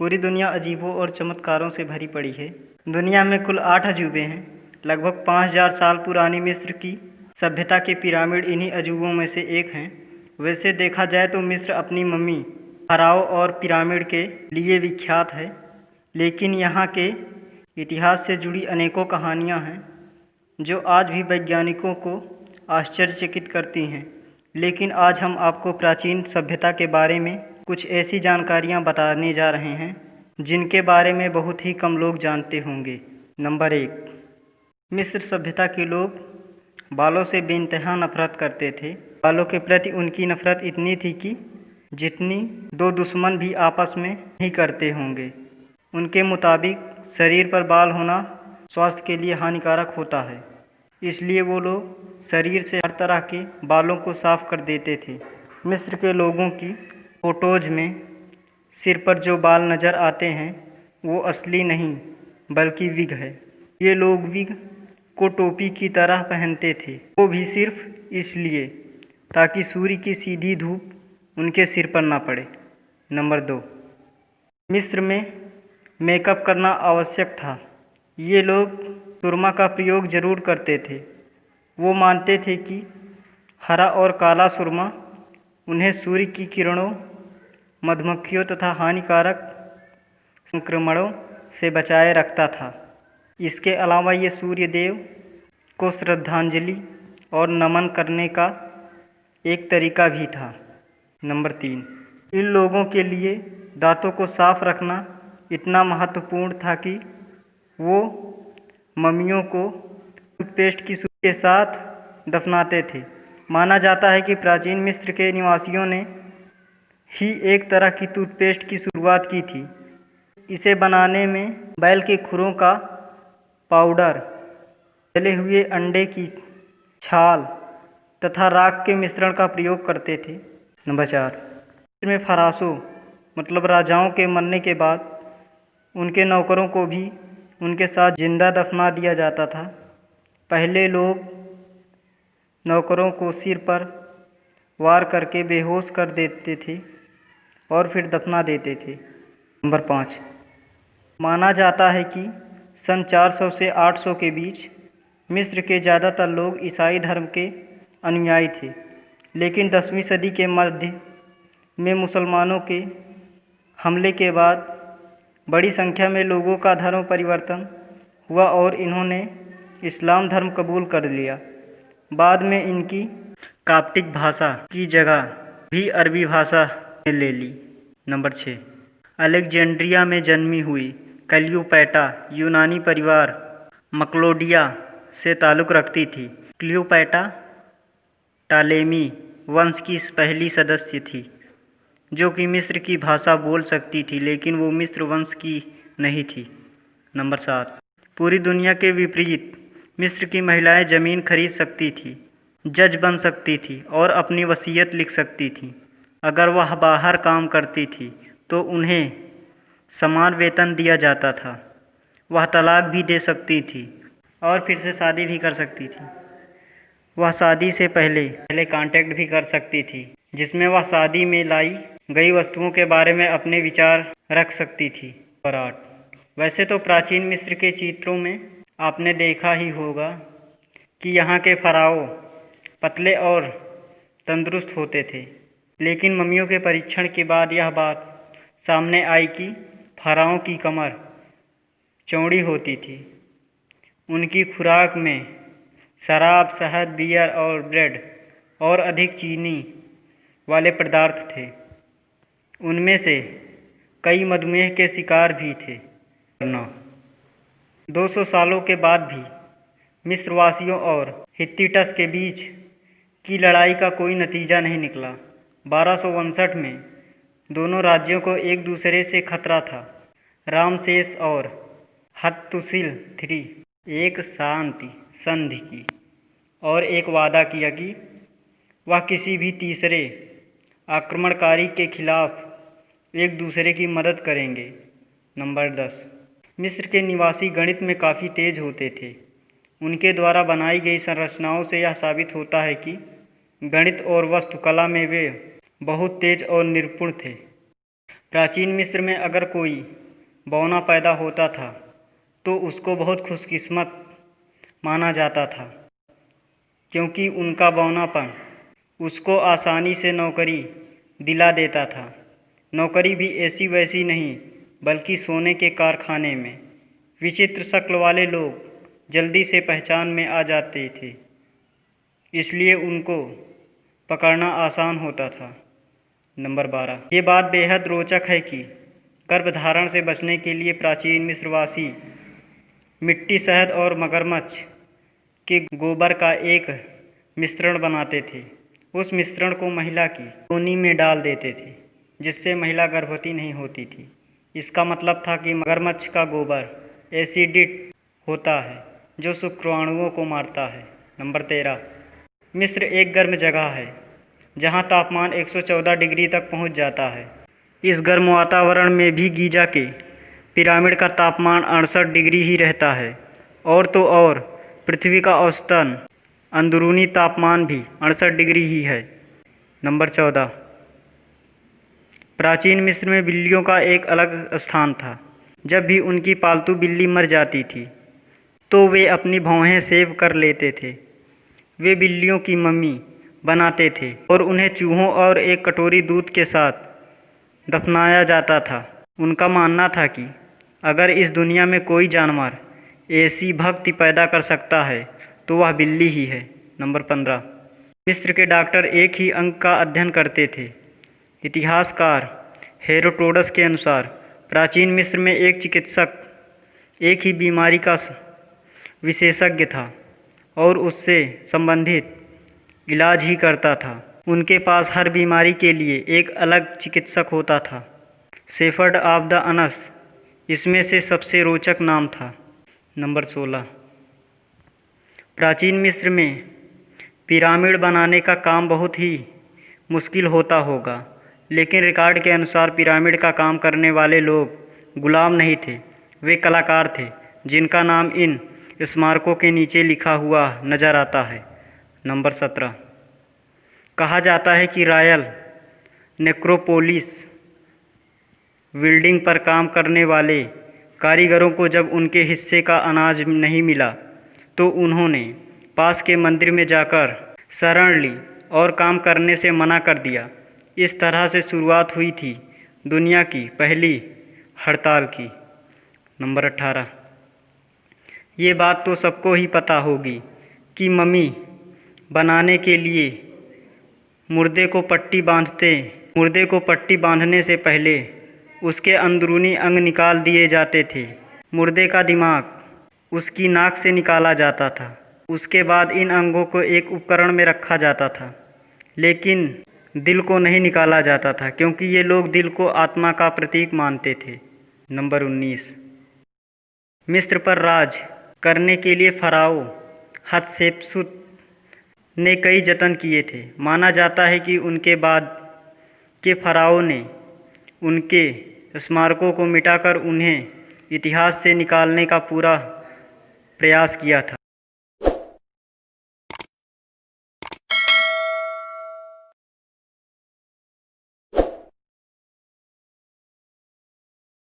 पूरी दुनिया अजीबों और चमत्कारों से भरी पड़ी है। दुनिया में कुल 8 अजूबे हैं। लगभग 5000 साल पुरानी मिस्र की सभ्यता के पिरामिड इन्हीं अजूबों में से एक हैं। वैसे देखा जाए तो मिस्र अपनी मम्मी, फराओ और पिरामिड के लिए विख्यात है, लेकिन यहाँ के इतिहास से जुड़ी अनेकों कहानियाँ हैं जो आज भी वैज्ञानिकों को आश्चर्यचकित करती हैं। लेकिन आज हम आपको प्राचीन सभ्यता के बारे में कुछ ऐसी जानकारियाँ बताने जा रहे हैं जिनके बारे में बहुत ही कम लोग जानते होंगे। नंबर 1, मिस्र सभ्यता के लोग बालों से बेइंतहा नफरत करते थे। बालों के प्रति उनकी नफरत इतनी थी कि जितनी दो दुश्मन भी आपस में नहीं करते होंगे। उनके मुताबिक शरीर पर बाल होना स्वास्थ्य के लिए हानिकारक होता है, इसलिए वो लोग शरीर से हर तरह के बालों को साफ कर देते थे। मिस्र के लोगों की फोटोज में सिर पर जो बाल नज़र आते हैं वो असली नहीं बल्कि विग है। ये लोग विग को टोपी की तरह पहनते थे, वो भी सिर्फ इसलिए ताकि सूर्य की सीधी धूप उनके सिर पर ना पड़े। नंबर 2, मिस्र में मेकअप करना आवश्यक था। ये लोग सुरमा का प्रयोग जरूर करते थे। वो मानते थे कि हरा और काला सुरमा उन्हें सूर्य की किरणों, मधुमक्खियों तथा हानिकारक संक्रमणों से बचाए रखता था। इसके अलावा ये सूर्य देव को श्रद्धांजलि और नमन करने का एक तरीका भी था। नंबर 3, इन लोगों के लिए दांतों को साफ रखना इतना महत्वपूर्ण था कि वो मम्मियों को टूथपेस्ट की सुई के साथ दफनाते थे। माना जाता है कि प्राचीन मिस्र के निवासियों ने ही एक तरह की टूथपेस्ट की शुरुआत की थी। इसे बनाने में बैल के खुरों का पाउडर, जले हुए अंडे की छाल तथा राख के मिश्रण का प्रयोग करते थे। नंबर 4, मिस्र में फरासों मतलब राजाओं के मरने के बाद उनके नौकरों को भी उनके साथ जिंदा दफना दिया जाता था। पहले लोग नौकरों को सिर पर वार करके बेहोश कर देते थे और फिर दफना देते थे। नंबर 5, माना जाता है कि सन 400 से 800 के बीच मिस्र के ज़्यादातर लोग ईसाई धर्म के अनुयायी थे, लेकिन 10वीं सदी के मध्य में मुसलमानों के हमले के बाद बड़ी संख्या में लोगों का धर्म परिवर्तन हुआ और इन्होंने इस्लाम धर्म कबूल कर लिया। बाद में इनकी काप्टिक भाषा की जगह भी अरबी भाषा ने ले ली। नंबर 6, अलेक्जेंड्रिया में जन्मी हुई क्लियोपैट्रा यूनानी परिवार मक्लोडिया से ताल्लुक़ रखती थी। क्लियोपैट्रा टालेमी वंश की पहली सदस्य थी जो कि मिस्र की भाषा बोल सकती थी, लेकिन वो मिस्र वंश की नहीं थी। नंबर 7, पूरी दुनिया के विपरीत मिस्र की महिलाएं ज़मीन खरीद सकती थी, जज बन सकती थी और अपनी वसीयत लिख सकती थी। अगर वह बाहर काम करती थी तो उन्हें समान वेतन दिया जाता था। वह तलाक भी दे सकती थी और फिर से शादी भी कर सकती थी। वह शादी से पहले कॉन्ट्रैक्ट भी कर सकती थी जिसमें वह शादी में लाई गई वस्तुओं के बारे में अपने विचार रख सकती थी। नंबर 8, वैसे तो प्राचीन मिस्र के चित्रों में आपने देखा ही होगा कि यहाँ के फराओ पतले और तंदुरुस्त होते थे, लेकिन मम्मियों के परीक्षण के बाद यह बात सामने आई कि फराओं की कमर चौड़ी होती थी। उनकी खुराक में शराब, शहद, बियर और ब्रेड और अधिक चीनी वाले पदार्थ थे। उनमें से कई मधुमेह के शिकार भी थे। 200 सालों के बाद भी मिस्रवासियों और हित्तिटस के बीच की लड़ाई का कोई नतीजा नहीं निकला। 1259 में दोनों राज्यों को एक दूसरे से खतरा था। रामसेस और हत्तुसिल III एक शांति संधि की और एक वादा किया कि वह किसी भी तीसरे आक्रमणकारी के खिलाफ एक दूसरे की मदद करेंगे। नंबर 10, मिस्र के निवासी गणित में काफ़ी तेज होते थे। उनके द्वारा बनाई गई संरचनाओं से यह साबित होता है कि गणित और वास्तुकला में वे बहुत तेज और निपुण थे। प्राचीन मिस्र में अगर कोई बौना पैदा होता था तो उसको बहुत खुशकिस्मत माना जाता था, क्योंकि उनका बौनापन उसको आसानी से नौकरी दिला देता था। नौकरी भी ऐसी वैसी नहीं, बल्कि सोने के कारखाने में। विचित्र शक्ल वाले लोग जल्दी से पहचान में आ जाते थे, इसलिए उनको पकड़ना आसान होता था। नंबर 12। ये बात बेहद रोचक है कि गर्भधारण से बचने के लिए प्राचीन मिस्रवासी मिट्टी, शहद और मगरमच्छ के गोबर का एक मिश्रण बनाते थे। उस मिश्रण को महिला की योनि में डाल देते थे, जिससे महिला गर्भवती नहीं होती थी। इसका मतलब था कि मगरमच्छ का गोबर एसिडिक होता है, जो शुक्राणुओं को मारता है। नंबर 13। मिस्र एक गर्म जगह है, जहाँ तापमान 114 डिग्री तक पहुँच जाता है। इस गर्म वातावरण में भी गीजा के पिरामिड का तापमान 68 डिग्री ही रहता है। और तो और पृथ्वी का औसतन अंदरूनी तापमान भी 68 डिग्री ही है। नंबर 14। प्राचीन मिस्र में बिल्लियों का एक अलग स्थान था। जब भी उनकी पालतू बिल्ली मर जाती थी तो वे अपनी भौहें सेव कर लेते थे। वे बिल्लियों की मम्मी बनाते थे और उन्हें चूहों और एक कटोरी दूध के साथ दफनाया जाता था। उनका मानना था कि अगर इस दुनिया में कोई जानवर ऐसी भक्ति पैदा कर सकता है तो वह बिल्ली ही है। नंबर 15। मिस्र के डॉक्टर एक ही अंग का अध्ययन करते थे। इतिहासकार हेरोडोटस के अनुसार प्राचीन मिस्र में एक चिकित्सक एक ही बीमारी का विशेषज्ञ था और उससे संबंधित इलाज ही करता था। उनके पास हर बीमारी के लिए एक अलग चिकित्सक होता था। शेफर्ड ऑफ द अनस इसमें से सबसे रोचक नाम था। नंबर 16। प्राचीन मिस्र में पिरामिड बनाने का काम बहुत ही मुश्किल होता होगा, लेकिन रिकॉर्ड के अनुसार पिरामिड का काम करने वाले लोग गुलाम नहीं थे, वे कलाकार थे, जिनका नाम इन स्मारकों के नीचे लिखा हुआ नज़र आता है। नंबर 17। कहा जाता है कि रॉयल नेक्रोपोलिस बिल्डिंग पर काम करने वाले कारीगरों को जब उनके हिस्से का अनाज नहीं मिला तो उन्होंने पास के मंदिर में जाकर शरण ली और काम करने से मना कर दिया। इस तरह से शुरुआत हुई थी दुनिया की पहली हड़ताल की। नंबर 18। ये बात तो सबको ही पता होगी कि मम्मी बनाने के लिए मुर्दे को पट्टी बांधने से पहले उसके अंदरूनी अंग निकाल दिए जाते थे। मुर्दे का दिमाग उसकी नाक से निकाला जाता था। उसके बाद इन अंगों को एक उपकरण में रखा जाता था, लेकिन दिल को नहीं निकाला जाता था, क्योंकि ये लोग दिल को आत्मा का प्रतीक मानते थे। नंबर 19। मिस्र पर राज करने के लिए फ़ाराओ हतशेपसुत ने कई जतन किए थे। माना जाता है कि उनके बाद के फ़ाराओ ने उनके स्मारकों को मिटाकर उन्हें इतिहास से निकालने का पूरा प्रयास किया था।